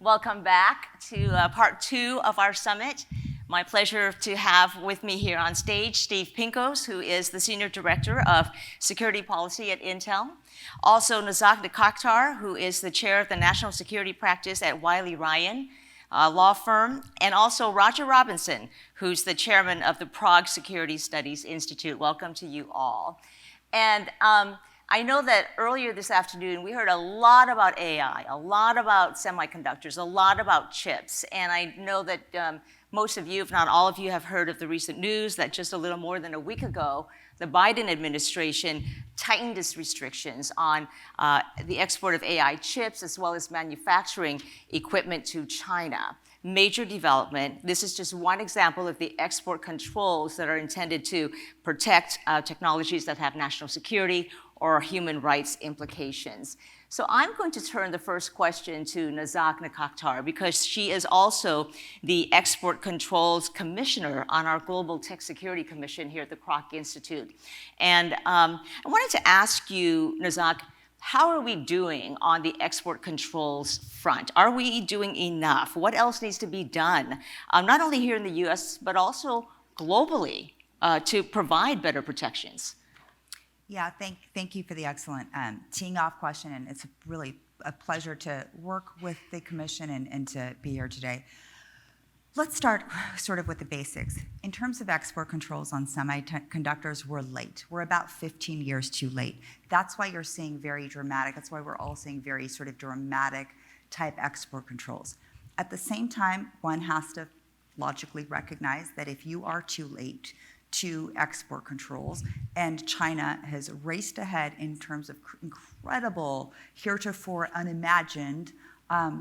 Welcome back to part 2 of our summit. My pleasure to have with me here on stage Steve Pinkos, who is the Senior Director of Security Policy at Intel. Also Nazak Nikakhtar, who is the Chair of the National Security Practice at Wiley, Rein law firm. And also Roger Robinson, who's the Chairman of the Prague Security Studies Institute. Welcome to you all. And I know that earlier this afternoon, we heard a lot about AI, a lot about semiconductors, a lot about chips. And I know that most of you, if not all of you, have heard of the recent news that just a little more than a week ago, the Biden administration tightened its restrictions on the export of AI chips as well as manufacturing equipment to China. Major development. This is just one example of the export controls that are intended to protect technologies that have national security or human rights implications. So I'm going to turn the first question to Nazak Nikakhtar because she is also the Export Controls Commissioner on our Global Tech Security Commission here at the Kroc Institute. And I wanted to ask you, Nazak, how are we doing on the export controls front? Are we doing enough? What else needs to be done, not only here in the US, but also globally to provide better protections? Yeah, thank you for the excellent teeing off question, and it's really a pleasure to work with the Commission and to be here today. Let's start sort of with the basics. In terms of export controls on semiconductors, we're late. We're about 15 years too late. That's why you're seeing very dramatic, that's why we're all seeing very sort of dramatic type export controls. At the same time, one has to logically recognize that if you are too late to export controls, and China has raced ahead in terms of incredible, heretofore unimagined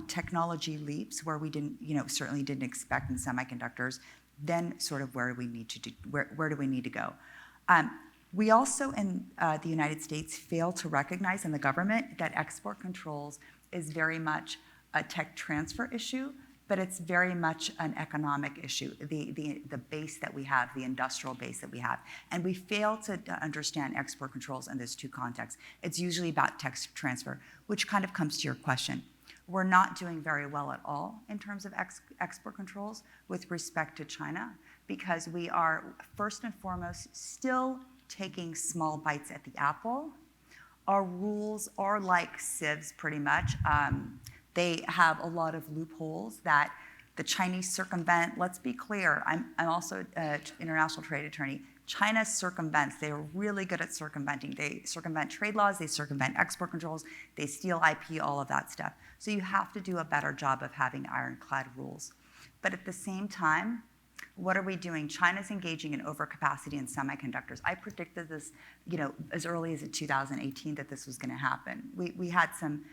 technology leaps where we didn't, certainly didn't expect in semiconductors, then sort of where do we need to go? We also in the United States fail to recognize in the government that export controls is very much a tech transfer issue, but it's very much an economic issue, the base that we have, the industrial base that we have. And we fail to understand export controls in those two contexts. It's usually about tech transfer, which kind of comes to your question. We're not doing very well at all in terms of export controls with respect to China, because we are, first and foremost, still taking small bites at the apple. Our rules are like sieves, pretty much. They have a lot of loopholes that the Chinese circumvent. Let's be clear, I'm also an international trade attorney. China circumvents. They're really good at circumventing. They circumvent trade laws, they circumvent export controls, they steal IP, all of that stuff. So you have to do a better job of having ironclad rules. But at the same time, what are we doing? China's engaging in overcapacity in semiconductors. I predicted this, as early as in 2018 that this was going to happen. We had some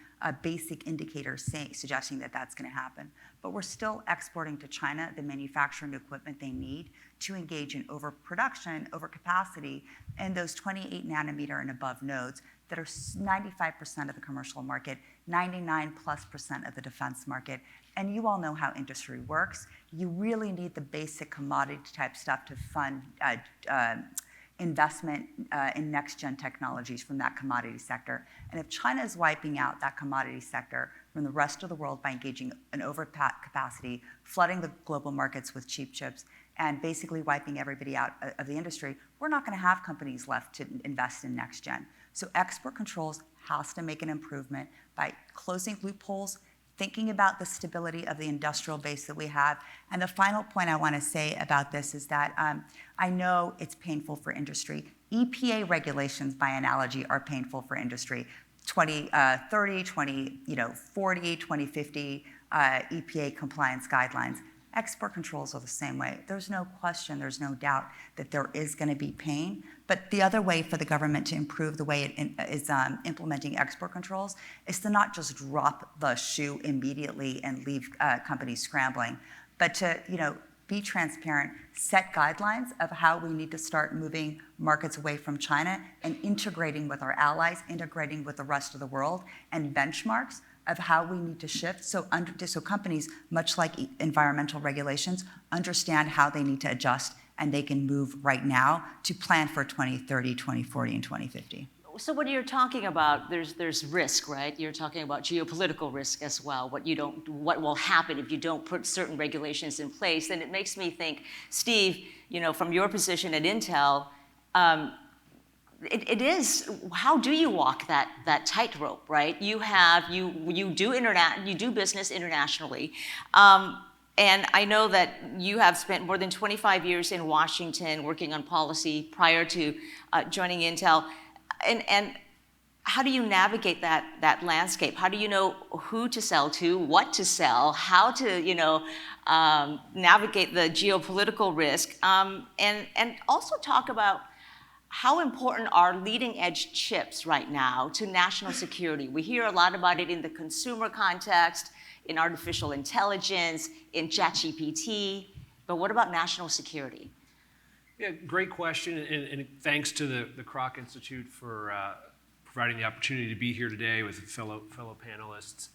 basic indicators suggesting that that's going to happen. But we're still exporting to China the manufacturing equipment they need to engage in overproduction, overcapacity, and those 28 nanometer and above nodes that are 95% of the commercial market, 99+% of the defense market. And you all know how industry works. You really need the basic commodity type stuff to fund investment in next-gen technologies from that commodity sector. And if China is wiping out that commodity sector from the rest of the world by engaging in overcapacity, flooding the global markets with cheap chips, and basically wiping everybody out of the industry, we're not going to have companies left to invest in next-gen. So export controls has to make an improvement by closing loopholes, thinking about the stability of the industrial base that we have. And the final point I want to say about this is that I know it's painful for industry. EPA regulations, by analogy, are painful for industry. 2030, 2040, 2050 EPA compliance guidelines. Export controls are the same way. There's no question, there's no doubt that there is going to be pain. But the other way for the government to improve the way it is implementing export controls is to not just drop the shoe immediately and leave companies scrambling, but to be transparent, set guidelines of how we need to start moving markets away from China and integrating with our allies, integrating with the rest of the world, and benchmarks of how we need to shift so companies, much like environmental regulations, understand how they need to adjust and they can move right now to plan for 2030, 2040, and 2050. So when you're talking about there's risk, right? You're talking about geopolitical risk as well. What will happen if you don't put certain regulations in place? And it makes me think, Steve, from your position at Intel, it is, how do you walk that tightrope, right? You do business internationally. And I know that you have spent more than 25 years in Washington working on policy prior to joining Intel. And how do you navigate that landscape? How do you know who to sell to, what to sell, how to navigate the geopolitical risk, and also talk about how important are leading edge chips right now to national security? We hear a lot about it in the consumer context, in artificial intelligence, in ChatGPT, but what about national security? Yeah, great question, and thanks to the Kroc Institute for providing the opportunity to be here today with fellow panelists.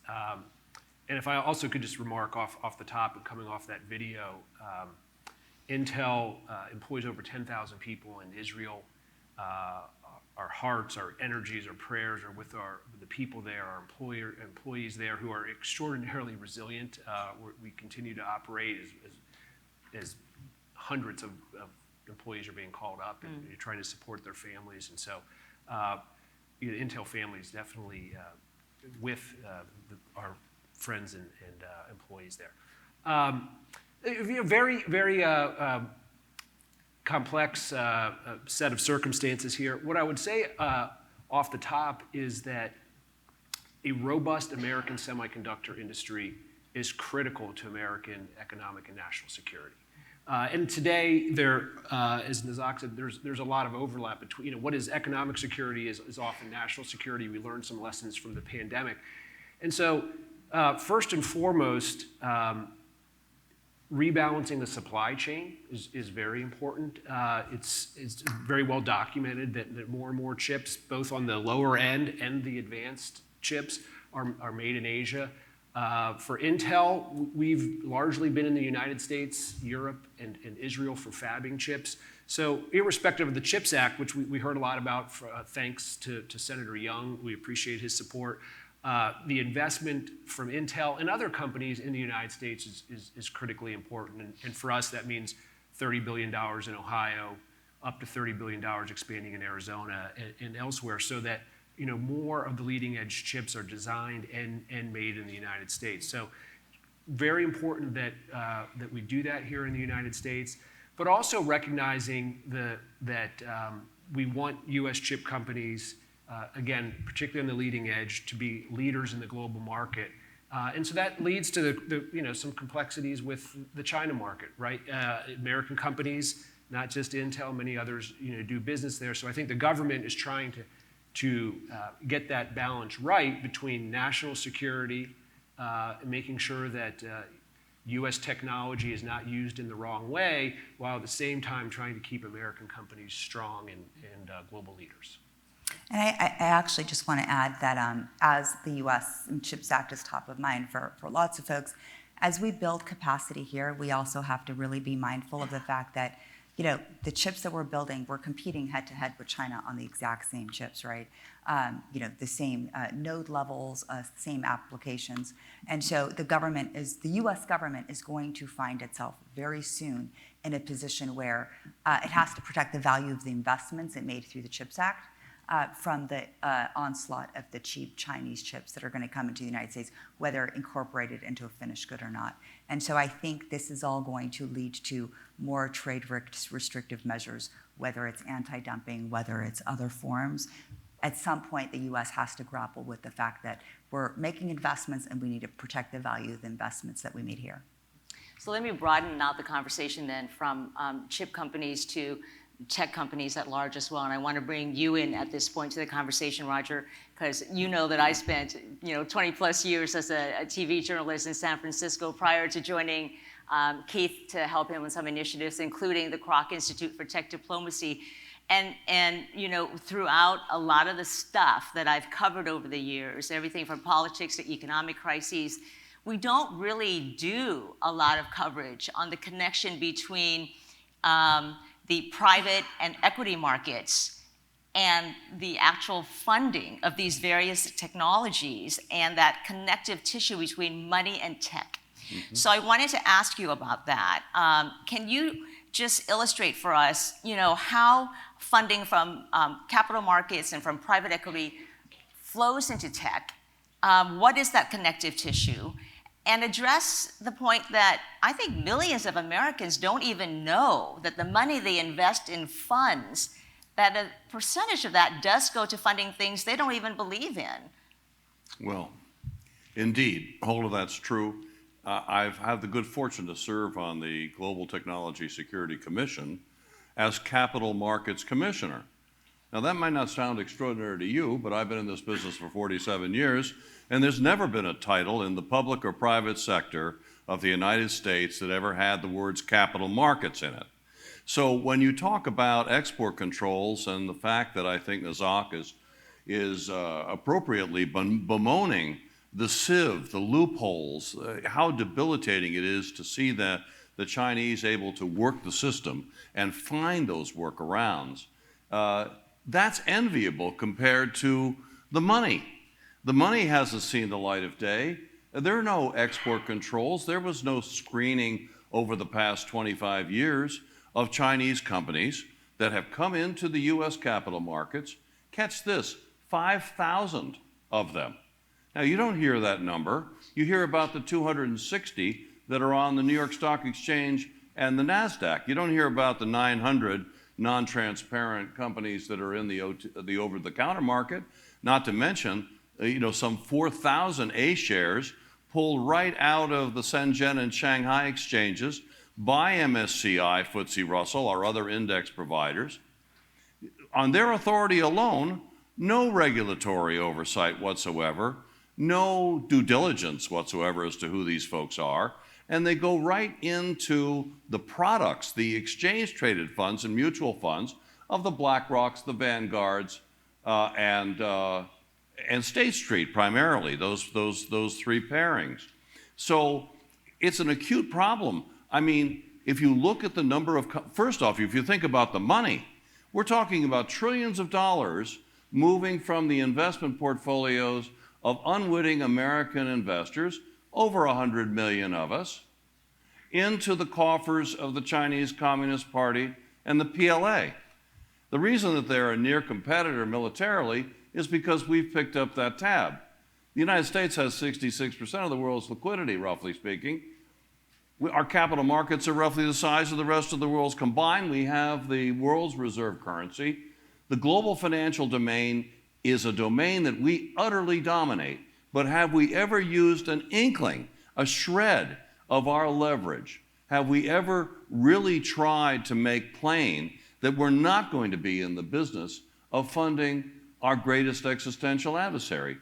And if I also could just remark off the top and coming off that video, Intel employs over 10,000 people in Israel. Our hearts, our energies, our prayers are with the people there, our employees there who are extraordinarily resilient. We continue to operate as hundreds of employees are being called up and you're trying to support their families. And so the Intel family is definitely with our friends and employees there. Very, very complex set of circumstances here. What I would say off the top is that a robust American semiconductor industry is critical to American economic and national security. And today, as Nazak said, there's a lot of overlap between what is economic security is often national security. We learned some lessons from the pandemic. And so first and foremost, rebalancing the supply chain is very important. It's very well documented that more and more chips, both on the lower end and the advanced chips, are made in Asia. For Intel, we've largely been in the United States, Europe, and Israel for fabbing chips. So irrespective of the CHIPS Act, which we heard a lot about thanks to Senator Young, we appreciate his support. The investment from Intel and other companies in the United States is critically important. And for us, that means $30 billion in Ohio, up to $30 billion expanding in Arizona and elsewhere, so that more of the leading edge chips are designed and made in the United States. So very important that we do that here in the United States, but also recognizing that we want U.S. chip companies, again, particularly on the leading edge, to be leaders in the global market. And so that leads to some complexities with the China market, right? American companies, not just Intel, many others, do business there. So I think the government is trying to get that balance right between national security, making sure that U.S. technology is not used in the wrong way, while at the same time trying to keep American companies strong and global leaders. And I actually just want to add that as the U.S. and CHIPS Act is top of mind for lots of folks, as we build capacity here, we also have to really be mindful of the fact that the chips that we're building, we're competing head to head with China on the exact same chips, right? The same node levels, same applications. And so the U.S. government is going to find itself very soon in a position where it has to protect the value of the investments it made through the CHIPS Act from the onslaught of the cheap Chinese chips that are going to come into the United States, whether incorporated into a finished good or not. And so I think this is all going to lead to more trade restrictive measures, whether it's anti-dumping, whether it's other forms. At some point, the U.S. has to grapple with the fact that we're making investments and we need to protect the value of the investments that we made here. So let me broaden out the conversation then from chip companies to tech companies at large as well. And I want to bring you in at this point to the conversation, Roger, because you know that I spent 20 plus years as a TV journalist in San Francisco prior to joining Keith to help him with some initiatives, including the Kroc Institute for Tech Diplomacy. And throughout a lot of the stuff that I've covered over the years, everything from politics to economic crises, we don't really do a lot of coverage on the connection between the private and equity markets and the actual funding of these various technologies and that connective tissue between money and tech. So I wanted to ask you about that. Can you just illustrate for us, how funding from capital markets and from private equity flows into tech? What is that connective tissue? And address the point that I think millions of Americans don't even know that the money they invest in funds, that a percentage of that does go to funding things they don't even believe in. Well, indeed, all of that's true. I've had the good fortune to serve on the Global Technology Security Commission as Capital Markets Commissioner. Now, that might not sound extraordinary to you, but I've been in this business for 47 years, and there's never been a title in the public or private sector of the United States that ever had the words capital markets in it. So when you talk about export controls and the fact that I think Nazak is appropriately bemoaning the sieve, the loopholes, how debilitating it is to see that the Chinese able to work the system and find those workarounds, that's enviable compared to the money. The money hasn't seen the light of day. There are no export controls. There was no screening over the past 25 years of Chinese companies that have come into the US capital markets. Catch this, 5,000 of them. Now, you don't hear that number. You hear about the 260 that are on the New York Stock Exchange and the Nasdaq. You don't hear about the 900 non-transparent companies that are in the over-the-counter market, not to mention some 4,000 A shares pulled right out of the Shenzhen and Shanghai exchanges by MSCI, FTSE Russell, or other index providers. On their authority alone, no regulatory oversight whatsoever, no due diligence whatsoever as to who these folks are, and they go right into the products, the exchange-traded funds and mutual funds of the BlackRocks, the Vanguards, and State Street primarily, those three pairings. So it's an acute problem. I mean, if you look at the number of, first off, if you think about the money, we're talking about trillions of dollars moving from the investment portfolios of unwitting American investors, over 100 million of us, into the coffers of the Chinese Communist Party and the PLA. The reason that they're a near competitor militarily is because we've picked up that tab. The United States has 66% of the world's liquidity, roughly speaking. Our capital markets are roughly the size of the rest of the world's combined. We have the world's reserve currency. The global financial domain is a domain that we utterly dominate. But have we ever used an inkling, a shred of our leverage? Have we ever really tried to make plain that we're not going to be in the business of funding our greatest existential adversary?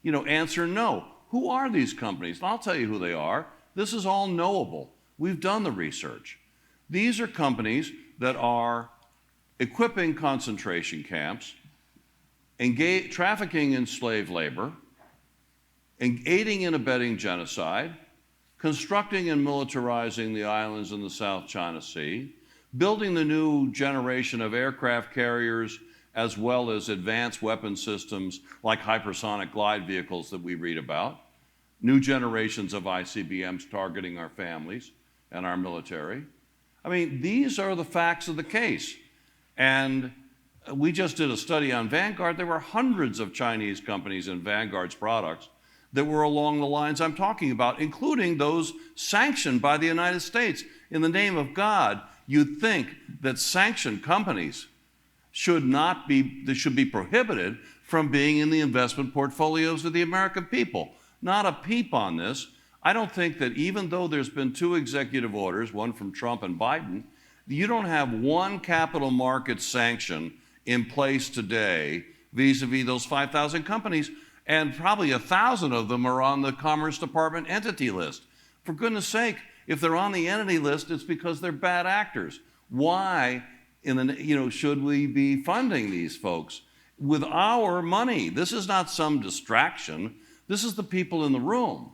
Answer no. Who are these companies? I'll tell you who they are. This is all knowable. We've done the research. These are companies that are equipping concentration camps, trafficking in slave labor, aiding and abetting genocide, constructing and militarizing the islands in the South China Sea, building the new generation of aircraft carriers as well as advanced weapon systems like hypersonic glide vehicles that we read about, new generations of ICBMs targeting our families and our military. I mean, these are the facts of the case. And we just did a study on Vanguard. There were hundreds of Chinese companies in Vanguard's products that were along the lines I'm talking about, including those sanctioned by the United States. In the name of God, you'd think that sanctioned companies should be prohibited from being in the investment portfolios of the American people. Not a peep on this. I don't think that even though there's been 2 executive orders, one from Trump and Biden, you don't have one capital market sanction in place today vis-a-vis those 5,000 companies, and probably 1,000 of them are on the Commerce Department entity list. For goodness sake, if they're on the entity list, it's because they're bad actors. Why should we be funding these folks with our money? This is not some distraction. This is the people in the room.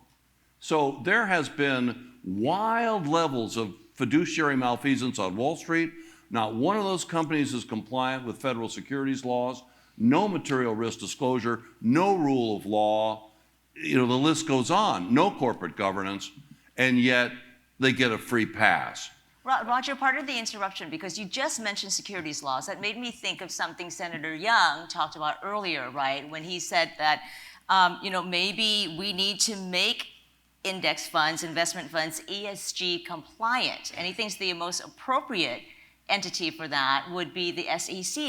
So there has been wild levels of fiduciary malfeasance on Wall Street, Not one of those companies is compliant with federal securities laws, no material risk disclosure, no rule of law, the list goes on, no corporate governance, and yet they get a free pass. Roger, pardon the interruption, because you just mentioned securities laws. That made me think of something Senator Young talked about earlier, right? When he said that, maybe we need to make index funds, investment funds, ESG compliant. And he thinks the most appropriate entity for that would be the SEC.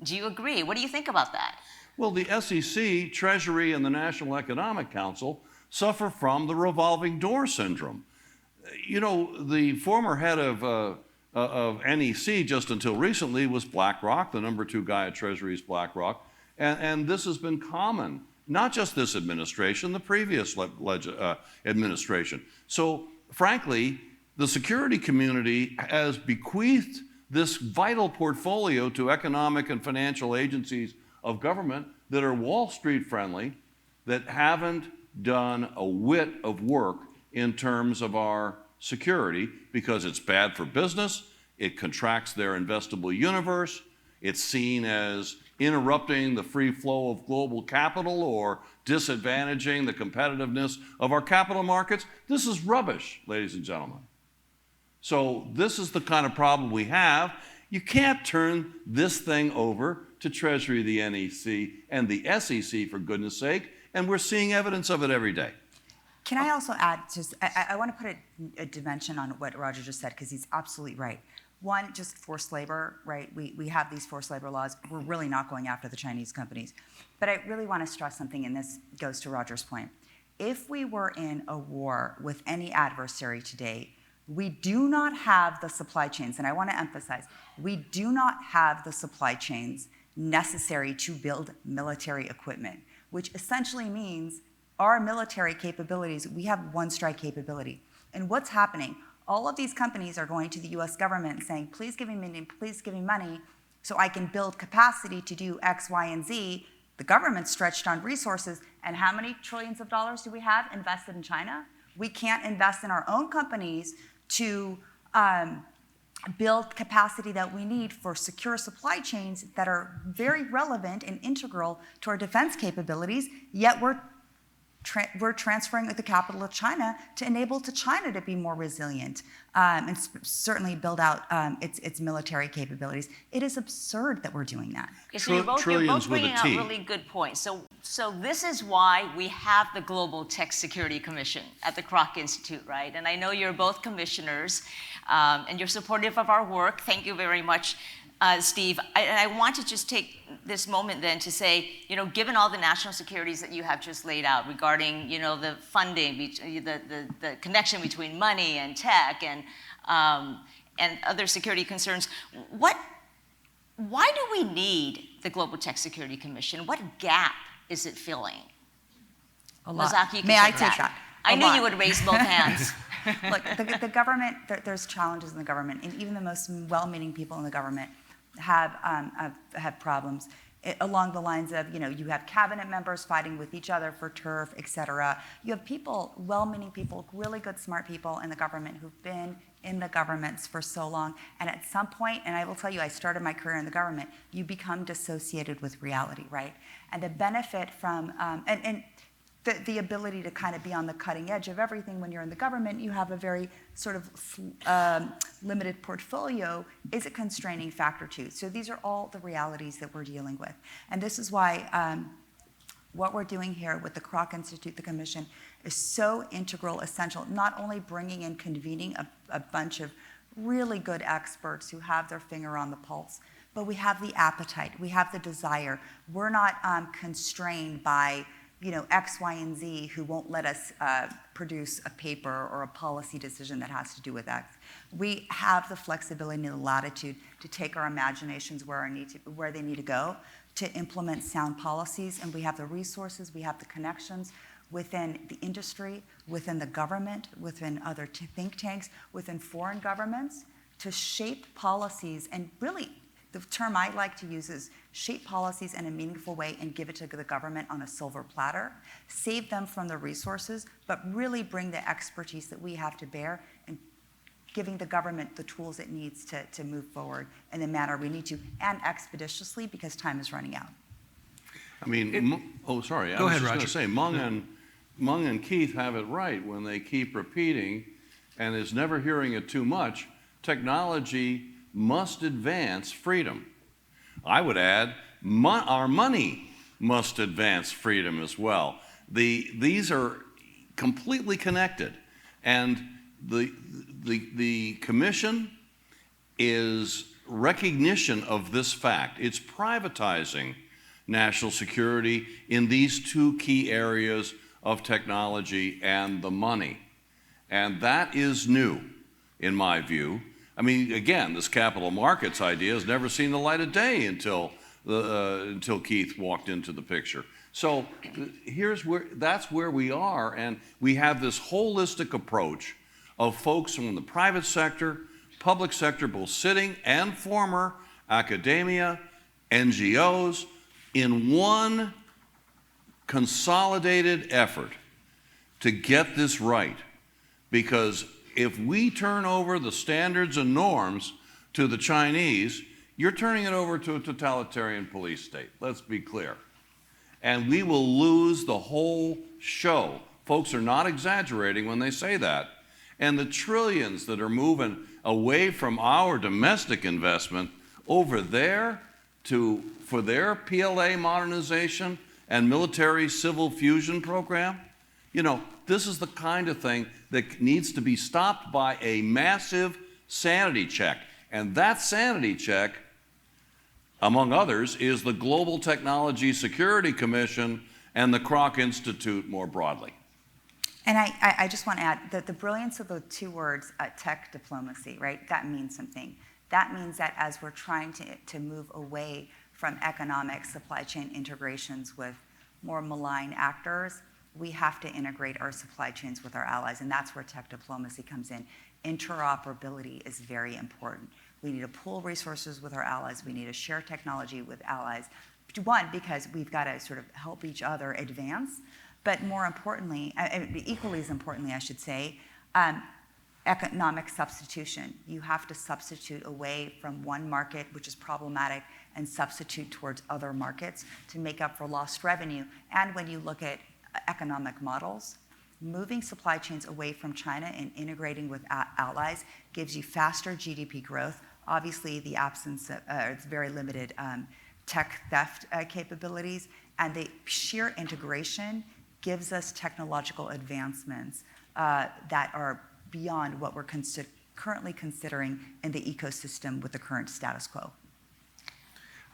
Do you agree? What do you think about that? Well, the SEC, Treasury, and the National Economic Council suffer from the revolving door syndrome. The former head of NEC just until recently was BlackRock. The number 2 guy at Treasury is BlackRock. And this has been common, not just this administration, the previous administration. So frankly, the security community has bequeathed this vital portfolio to economic and financial agencies of government that are Wall Street friendly, that haven't done a whit of work in terms of our security, because it's bad for business, it contracts their investable universe, it's seen as interrupting the free flow of global capital or disadvantaging the competitiveness of our capital markets. This is rubbish, ladies and gentlemen. So this is the kind of problem we have. You can't turn this thing over to Treasury, the NEC, and the SEC, for goodness sake, and we're seeing evidence of it every day. Can I also add, I want to put a dimension on what Roger just said, because he's absolutely right. One, just forced labor, right? We have these forced labor laws. We're really not going after the Chinese companies. But I really want to stress something, and this goes to Roger's point. If we were in a war with any adversary today, we do not have the supply chains, and I want to emphasize, we do not have the supply chains necessary to build military equipment, which essentially means our military capabilities, we have one strike capability. And what's happening? All of these companies are going to the US government and saying, please give me money so I can build capacity to do X, Y, and Z. The government's stretched on resources, and how many trillions of dollars do we have invested in China? We can't invest in our own companies to build capacity that we need for secure supply chains that are very relevant and integral to our defense capabilities, yet we're transferring the capital of China to enable China to be more resilient and certainly build out its military capabilities. It is absurd that we're doing that. Okay, so you're both bringing out really good points. So this is why we have the Global Tech Security Commission at the Kroc Institute, right? And I know you're both commissioners and you're supportive of our work. Thank you very much, Steve. I want to just take this moment then to say, given all the national securities that you have just laid out regarding, the funding, the connection between money and tech and other security concerns, why do we need the Global Tech Security Commission? What gap is it filling? Nazak, you can May I take that? I knew you would raise both hands. Look, the government, there's challenges in the government, and even the most well-meaning people in the government have problems along the lines of, you have cabinet members fighting with each other for turf, et cetera. You have people, well-meaning people, really good, smart people in the government who've been in the governments for so long. And at some point, and I will tell you, I started my career in the government, you become dissociated with reality, right? And the benefit from, the ability to kind of be on the cutting edge of everything when you're in the government, you have a very sort of limited portfolio, is a constraining factor too. So these are all the realities that we're dealing with. And this is why what we're doing here with the Kroc Institute, the commission, is so integral, essential, not only bringing in, convening a bunch of really good experts who have their finger on the pulse, but we have the appetite, we have the desire. We're not constrained by X, Y, and Z who won't let us produce a paper or a policy decision that has to do with X. We have the flexibility and the latitude to take our imaginations where they need to go to implement sound policies, and we have the resources, we have the connections within the industry, within the government, within other think tanks, within foreign governments to shape policies, and really the term I like to use is shape policies in a meaningful way and give it to the government on a silver platter, save them from the resources, but really bring the expertise that we have to bear and giving the government the tools it needs to move forward in the manner we need to, and expeditiously, because time is running out. I mean, sorry. Go ahead, I was just going Roger. to say, Mung and Keith have it right when they keep repeating, and is never hearing it too much, technology must advance freedom. I would add, our money must advance freedom as well. These are completely connected, and the commission is recognition of this fact. It's privatizing national security in these two key areas of technology and the money. And that is new, in my view. I mean, again, this capital markets idea has never seen the light of day until Keith walked into the picture. So that's where we are, and we have this holistic approach of folks from the private sector, public sector, both sitting and former, academia, NGOs, in one consolidated effort to get this right. Because if we turn over the standards and norms to the Chinese, you're turning it over to a totalitarian police state, let's be clear. And we will lose the whole show. Folks are not exaggerating when they say that. And the trillions that are moving away from our domestic investment over there for their PLA modernization and military civil fusion program, this is the kind of thing that needs to be stopped by a massive sanity check. And that sanity check, among others, is the Global Technology Security Commission and the Kroc Institute more broadly. And I just want to add that the brilliance of the two words, tech diplomacy, right? That means something. That means that as we're trying to move away from economic supply chain integrations with more malign actors, we have to integrate our supply chains with our allies, and that's where tech diplomacy comes in. Interoperability is very important. We need to pool resources with our allies. We need to share technology with allies. One, because we've got to sort of help each other advance, but more importantly, equally as importantly, I should say, economic substitution. You have to substitute away from one market, which is problematic, and substitute towards other markets to make up for lost revenue. And when you look at economic models, moving supply chains away from China and integrating with allies gives you faster GDP growth. Obviously, the absence of it's very limited tech theft capabilities, and the sheer integration gives us technological advancements that are beyond what we're currently considering in the ecosystem with the current status quo.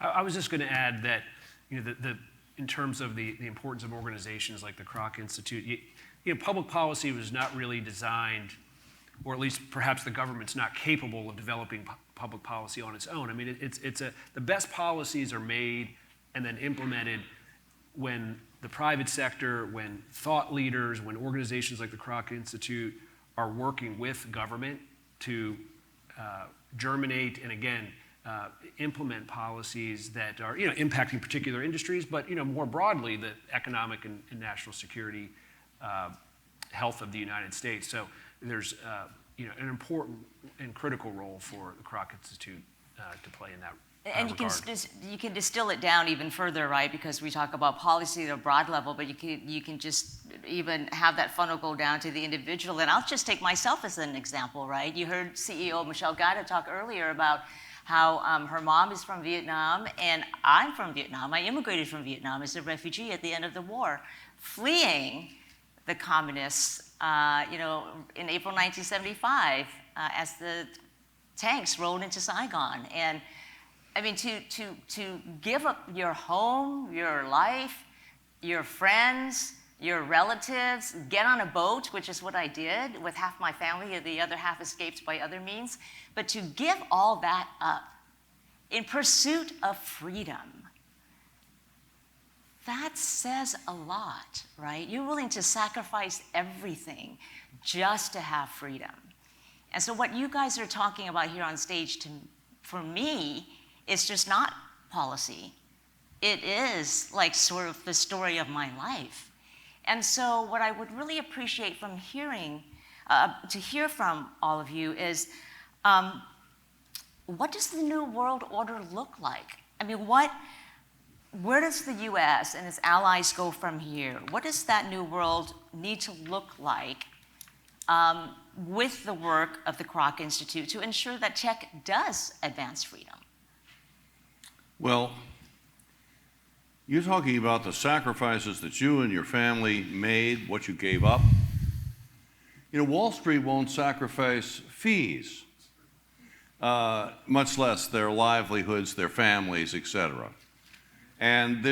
I was just going to add that, in terms of the importance of organizations like the Kroc Institute, public policy was not really designed, or at least perhaps the government's not capable of developing public policy on its own. I mean, the best policies are made and then implemented when the private sector, when thought leaders, when organizations like the Kroc Institute are working with government to germinate and, again, implement policies that are, impacting particular industries, but, more broadly, the economic and national security health of the United States. So there's, an important and critical role for the Kroc Institute to play in that And regard. you can distill it down even further, right? Because we talk about policy at a broad level, but you can just even have that funnel go down to the individual. And I'll just take myself as an example, right? You heard CEO Michelle Gatta talk earlier about how her mom is from Vietnam, and I'm from Vietnam. I immigrated from Vietnam as a refugee at the end of the war, fleeing the communists, in April 1975 as the tanks rolled into Saigon. And I mean, to give up your home, your life, your friends, your relatives, get on a boat, which is what I did with half my family, and the other half escaped by other means. But to give all that up in pursuit of freedom, that says a lot, right? You're willing to sacrifice everything just to have freedom. And so what you guys are talking about here on stage, for me, is just not policy. It is like sort of the story of my life. And so what I would really appreciate from hearing to hear from all of you is, what does the new world order look like? I mean, where does the U.S. and its allies go from here? What does that new world need to look like with the work of the Kroc Institute to ensure that Czech does advance freedom? Well, you're talking about the sacrifices that you and your family made, what you gave up. You know, Wall Street won't sacrifice fees, much less their livelihoods, their families, etc. And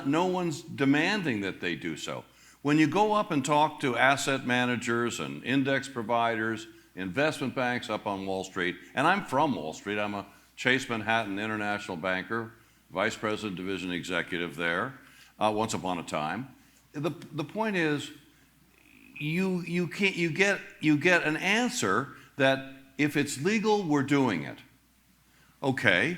no one's demanding that they do so. When you go up and talk to asset managers and index providers, investment banks up on Wall Street, and I'm from Wall Street, I'm a Chase Manhattan international banker, vice president, division executive there, once upon a time. The point is, you get an answer that if it's legal, we're doing it. Okay,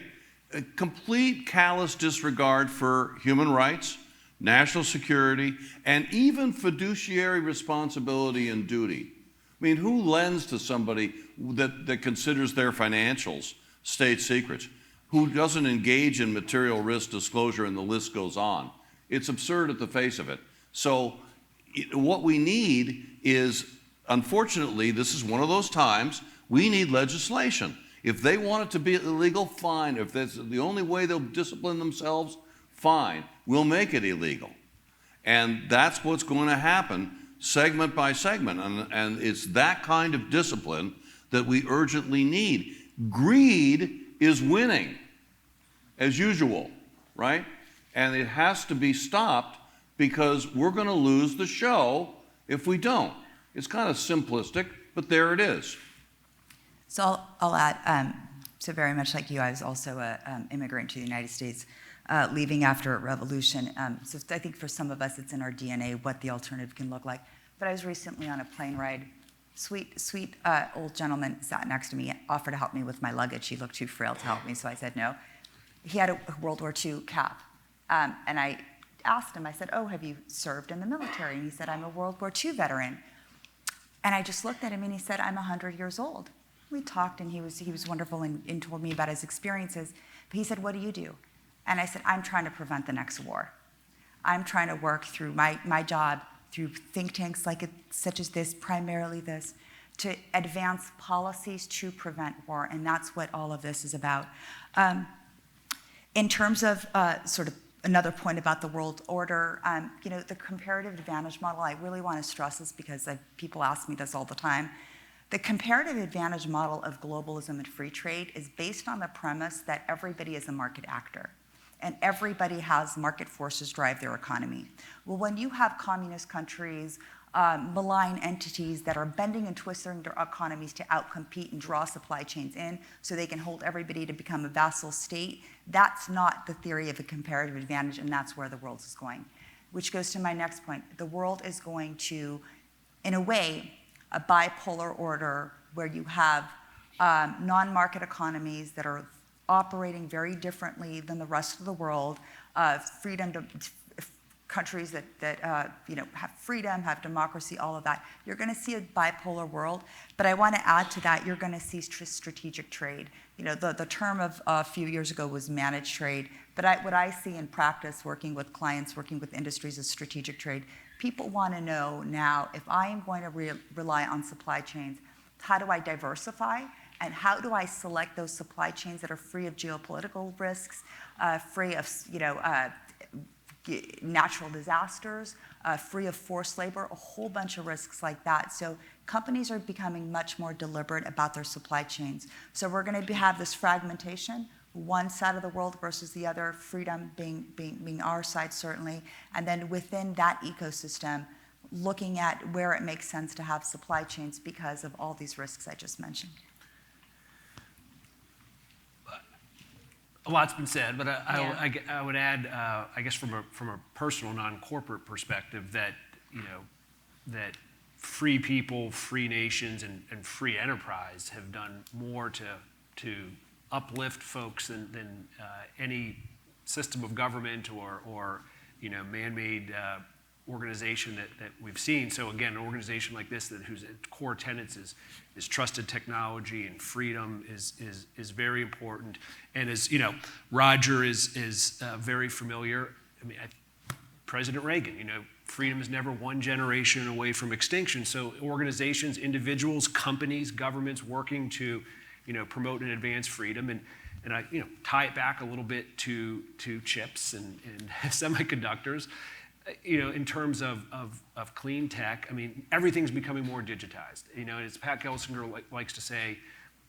a complete callous disregard for human rights, national security, and even fiduciary responsibility and duty. I mean, who lends to somebody that considers their financials state secrets? Who doesn't engage in material risk disclosure, and the list goes on? It's absurd at the face of it. So what we need is, unfortunately, this is one of those times, we need legislation. If they want it to be illegal, fine. If that's the only way they'll discipline themselves, fine. We'll make it illegal. And that's what's going to happen segment by segment. And it's that kind of discipline that we urgently need. Greed is winning, as usual, right? And it has to be stopped because we're going to lose the show if we don't. It's kind of simplistic, but there it is. So I'll add, so very much like you, I was also an immigrant to the United States, leaving after a revolution. So I think for some of us, it's in our DNA what the alternative can look like. But I was recently on a plane ride. Sweet old gentleman sat next to me, offered to help me with my luggage. He looked too frail to help me, so I said no. He had a World War II cap. And I asked him, I said, oh, have you served in the military? And he said, I'm a World War II veteran. And I just looked at him and he said, I'm 100 years old. We talked and he was wonderful and told me about his experiences. But he said, what do you do? And I said, I'm trying to prevent the next war. I'm trying to work through my job, through think tanks such as this, primarily this, to advance policies to prevent war. And that's what all of this is about. In terms of sort of another point about the world order, the comparative advantage model, I really want to stress this because people ask me this all the time. The comparative advantage model of globalism and free trade is based on the premise that everybody is a market actor and everybody has market forces drive their economy. Well, when you have communist countries, malign entities that are bending and twisting their economies to outcompete and draw supply chains in so they can hold everybody to become a vassal state, that's not the theory of a comparative advantage, and that's where the world is going. Which goes to my next point. The world is going to, in a way, a bipolar order where you have non-market economies that are operating very differently than the rest of the world, freedom to countries that have freedom, have democracy, all of that. You're going to see a bipolar world, but I want to add to that, you're going to see strategic trade. The term of a few years ago was managed trade, but what I see in practice, working with clients, working with industries, is strategic trade. People want to know now, if I am going to rely on supply chains, how do I diversify? And how do I select those supply chains that are free of geopolitical risks, free of natural disasters, free of forced labor, a whole bunch of risks like that. So companies are becoming much more deliberate about their supply chains. So we're going to have this fragmentation, one side of the world versus the other, freedom being our side certainly, and then within that ecosystem, looking at where it makes sense to have supply chains because of all these risks I just mentioned. A lot's been said, but I would add, I guess from a personal, non-corporate perspective, that that free people, free nations, and free enterprise have done more to uplift folks than any system of government or man-made organization that we've seen. So again, an organization like this whose core tenets is trusted technology and freedom is very important. And as you know, Roger is very familiar. I mean, President Reagan, you know, freedom is never one generation away from extinction. So organizations, individuals, companies, governments working to, you know, promote and advance freedom. And I, you know, tie it back a little bit to chips and semiconductors. You know, in terms of clean tech, I mean, everything's becoming more digitized. You know, as Pat Gelsinger likes to say,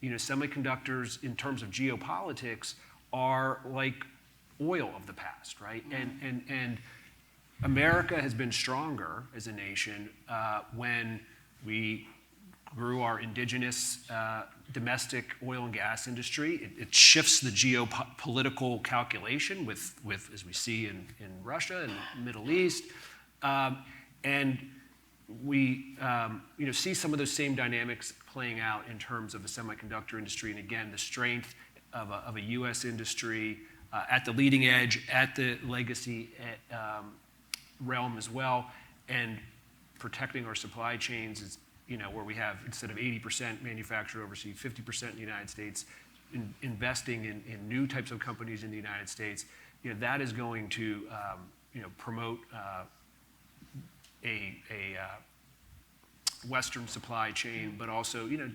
you know, semiconductors in terms of geopolitics are like oil of the past, right? And America has been stronger as a nation when we grew our indigenous domestic oil and gas industry. It shifts the geopolitical calculation with as we see in Russia and the Middle East. And we you know, see some of those same dynamics playing out in terms of the semiconductor industry. And again, the strength of a U.S. industry at the leading edge, at the legacy realm as well, and protecting our supply chains is, you know, where we have, instead of 80% manufactured overseas, 50% in the United States, investing in new types of companies in the United States, you know, that is going to, you know, promote a Western supply chain, but also, you know,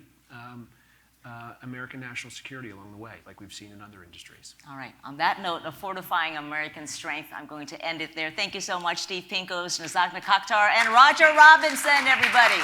American national security along the way, like we've seen in other industries. All right. On that note of fortifying American strength, I'm going to end it there. Thank you so much, Steve Pinkos, Nazak Nikakhtar, and Roger Robinson, everybody.